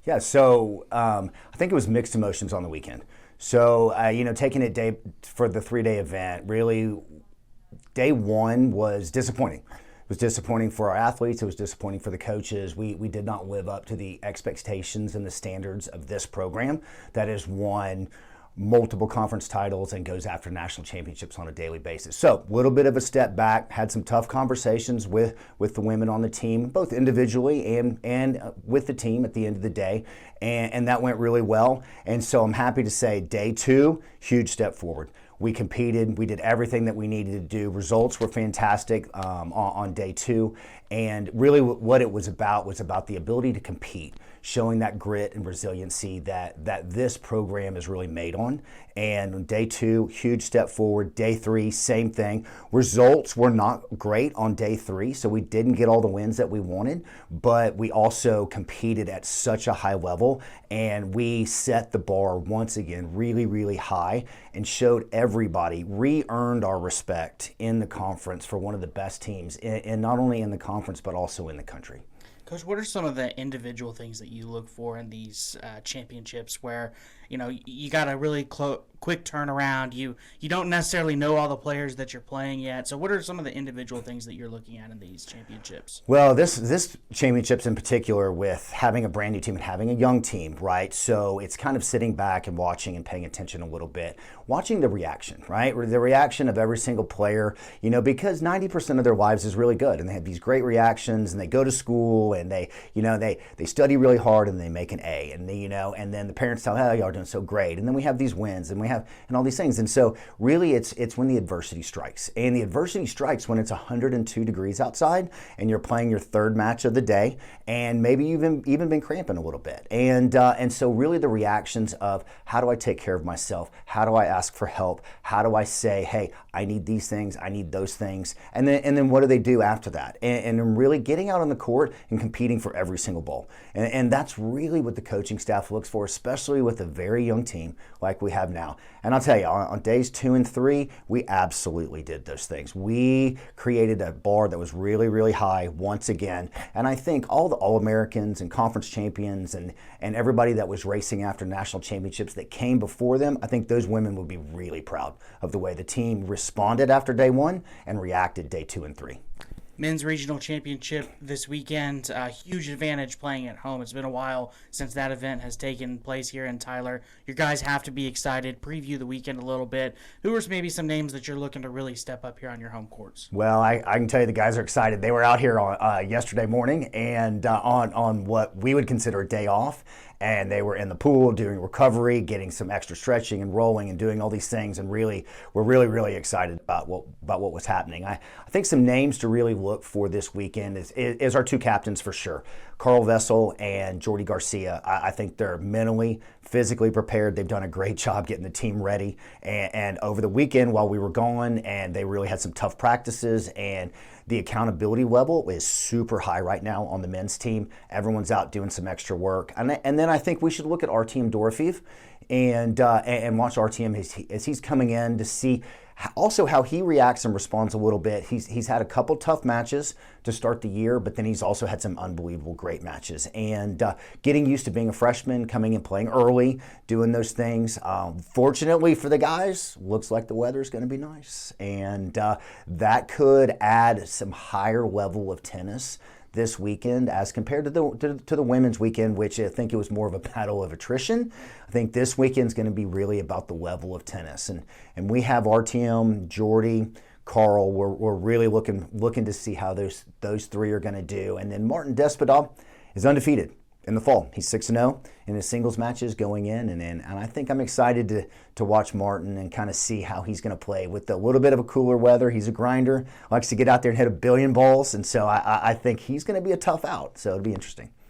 Yeah, so I think it was mixed emotions on the weekend. So, taking it day for the 3 day event, really, day one was disappointing. It was disappointing for our athletes. It was disappointing for the coaches. We did not live up to the expectations and the standards of this program that has won multiple conference titles and goes after national championships on a daily basis. So a little bit of a step back, had some tough conversations with the women on the team, both individually and with the team at the end of the day, and that went really well. And so I'm happy to say day two, huge step forward. We competed. We did everything that we needed to do. Results were fantastic on day two. And really what it was about the ability to compete, showing that grit and resiliency that this program is really made on. And on day two, huge step forward. Day three, same thing. Results were not great on day three, so we didn't get all the wins that we wanted, but we also competed at such a high level, and we set the bar once again really, really high and showed everybody, re-earned our respect in the conference for one of the best teams, and not only in the conference, but also in the country. Coach, what are some of the individual things that you look for in these championships where, you got a really quick turnaround? You don't necessarily know all the players that you're playing yet. So what are some of the individual things that you're looking at in these championships? Well, this championships in particular, with having a brand new team and having a young team, right? So it's kind of sitting back and watching and paying attention a little bit, watching the reaction, right? The reaction of every single player, because 90% of their lives is really good, and they have these great reactions, and they go to school and they study really hard and they make an A, and and then the parents tell, "Oh, y'all are doing so great," and then we have these wins and we have and all these things. And so really it's when the adversity strikes, and the adversity strikes when it's 102 degrees outside and you're playing your third match of the day, and maybe you've even been cramping a little bit, and so really the reactions of, how do I take care of myself? How do I ask for help? How do I say, hey, I need these things, I need those things, and then what do they do after that? And really getting out on the court and competing for every single ball, and that's really what the coaching staff looks for, especially with a very young team like we have now. And I'll tell you, on days 2 and 3, we absolutely did those things. We created a bar that was really, really high once again. And I think all the All-Americans and conference champions and everybody that was racing after national championships that came before them, I think those women would be really proud of the way the team responded after day 1 and reacted day 2 and 3. Men's regional championship this weekend, a huge advantage playing at home. It's been a while since that event has taken place here in Tyler. Your guys have to be excited. Preview the weekend a little bit. Who are maybe some names that you're looking to really step up here on your home courts? Well, I can tell you the guys are excited. They were out here on yesterday morning and on what we would consider a day off, and they were in the pool doing recovery, getting some extra stretching and rolling and doing all these things, and really we're really excited about what was happening. I think some names to really look for this weekend is our two captains for sure, Carl Vessel and Jordy Garcia. I think they're mentally, physically prepared. They've done a great job getting the team ready, and over the weekend while we were gone, and they really had some tough practices, and the accountability level is super high right now on the men's team. Everyone's out doing some extra work. And then I think we should look at RTM Dorofeev and watch RTM as he's coming in to see also how he reacts and responds a little bit. He's had a couple tough matches to start the year, but then he's also had some unbelievable great matches. And getting used to being a freshman, coming and playing early, doing those things. Fortunately for the guys, looks like the weather's going to be nice. And that could add some higher level of tennis this weekend as compared to the women's weekend, which I think it was more of a battle of attrition. I think this weekend's going to be really about the level of tennis, and we have RTM, Jordy, Carl. We're really looking to see how those three are going to do, and then Martin Despodal is undefeated in the fall. He's 6-0 in his singles matches going in, and I think I'm excited to watch Martin and kind of see how he's going to play with a little bit of a cooler weather. He's a grinder, likes to get out there and hit a billion balls, and so I think he's going to be a tough out, so it'll be interesting.